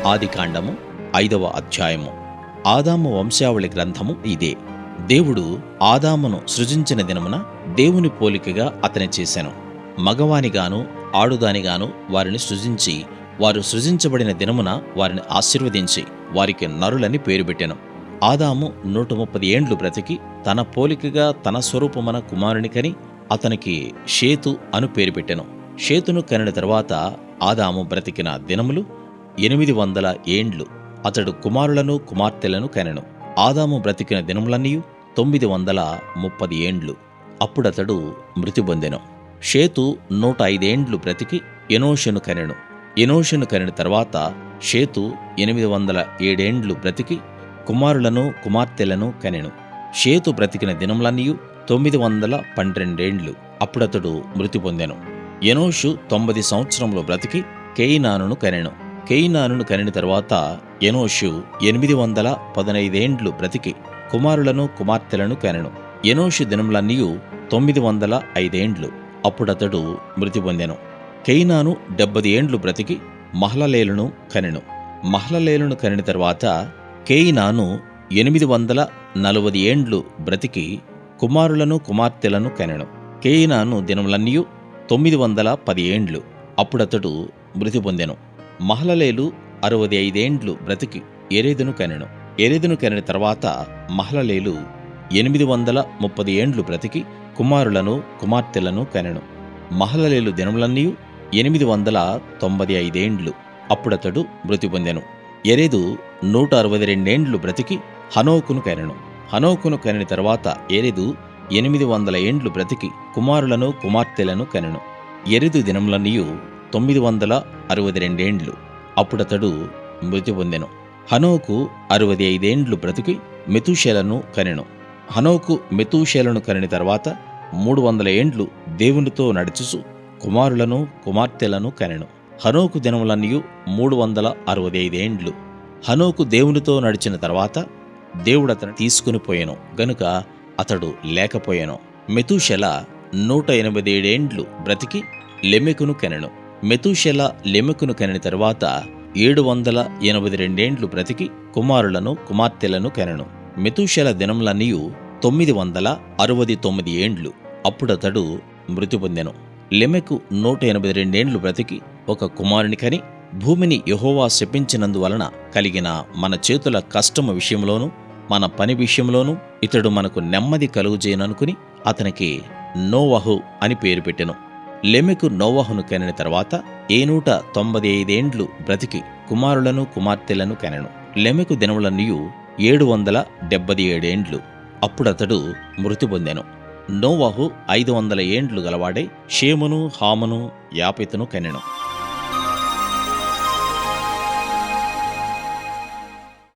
ఆదికాండము 5వ అధ్యాయము. ఆదాము వంశావళి గ్రంథము ఇదే. దేవుడు ఆదామును సృజించిన దినమున దేవుని పోలికగా అతని చేసెను. మగవానిగాను ఆడుదానిగాను వారిని సృజించి, వారు సృజించబడిన దినమున వారిని ఆశీర్వదించి వారికి నరులని పేరు పెట్టెను. ఆదాము 130 ఏండ్లు బ్రతికి తన పోలికగా తన స్వరూపమున కుమారుని కని అతనికి షేతు అను పేరు పెట్టెను. షేతును కనిన తరువాత ఆదాము బ్రతికిన దినములు 800 ఏండ్లు. అతడు కుమారులను కుమార్తెలను కనెను. ఆదాము బ్రతికిన దినములన్నీయు 930 ఏండ్లు. అప్పుడతడు మృతి పొందెను. షేతు 105 ఏండ్లు బ్రతికి ఎనోషును కనెను. ఎనోషును కనిన తర్వాత షేతు 807 ఏండ్లు బ్రతికి కుమారులను కుమార్తెలను కనెను. షేతు బ్రతికిన దినములన్నీయు 912 ఏండ్లు. అప్పుడతడు మృతి పొందెను. ఎనోషు 90 సంవత్సరములు బ్రతికి కేయినానును కనెను. కేయినానును కనిన తరువాత ఎనోషు 815 ఏండ్లు బ్రతికి కుమారులను కుమార్తెలను కనెను. ఎనోషు దినములన్నీయు 905 ఏండ్లు. అప్పుడతడు మృతి పొందెను. కేయినాను 70 ఏండ్లు బ్రతికి మహలలేలును కనెను. మహలలేలును కనిన తరువాత కేయినాను 840 ఏండ్లు బ్రతికి కుమారులను కుమార్తెలను కనెను. కేయినాను దినములన్నీయు 910 ఏండ్లు. అప్పుడతడు మృతి పొందెను. మహలలేలు 65 ఏండ్లు బ్రతికి యెరెదును కనెను. యెరెదును కనిన తర్వాత మహలలేలు 830 ఏండ్లు బ్రతికి కుమారులను కుమార్తెలను కనెను. మహలలేలు దినములన్నీయు 895 ఏండ్లు. అప్పుడతడు మృతి పొందెను. యెరెదు 162 ఏండ్లు బ్రతికి హనోకును కనెను. హనోకును కనిన తర్వాత యెరెదు 800 ఏండ్లు బ్రతికి కుమారులను కుమార్తెలను కనెను. యెరెదు దినములన్నీయు 962 ఏండ్లు. అప్పుడతడు మృతి పొందెను. హనోకు 65 ఏండ్లు బ్రతికి మెతూషెలను కనెను. హనోకు మెతూషెలను కనిన తర్వాత 300 ఏండ్లు దేవునితో నడుచుచు కుమారులను కుమార్తెలను కనెను. హనోకు దినములన్నీయు 365 ఏండ్లు. హనోకు దేవునితో నడిచిన తర్వాత దేవుడతను తీసుకుని పోయెను గనుక అతడు లేకపోయెను. మెతూషెల 187 ఏండ్లు బ్రతికి లెమెకును కనెను. మెతూషెల లెమెకును కనిన తరువాత 782 ఏండ్లు బ్రతికి కుమారులను కుమార్తెలను కనెను. మెతూషెల దినములన్నీయు 969 ఏండ్లు. అప్పుడతడు మృతి పొందెను. లెమెకు 182 ఏండ్లు బ్రతికి ఒక కుమారుని కని, భూమిని యెహోవా శపించినందువలన కలిగిన మన చేతుల కష్టము విషయంలోనూ మన పని విషయంలోనూ ఇతడు మనకు నెమ్మది కలుగుజేయననుకుని అతనికి నోవహు అని పేరు పెట్టెను. లెమెకు నోవహును కనిన తర్వాత 195 ఏండ్లు బ్రతికి కుమారులను కుమార్తెలను కనెను. లెమెకు దినములన్నీయు 777 ఏండ్లు. అప్పుడతడు మృతి పొందెను. నోవహు 500 ఏండ్లు గలవాడై షేమును హామును యాపెతును కనెను.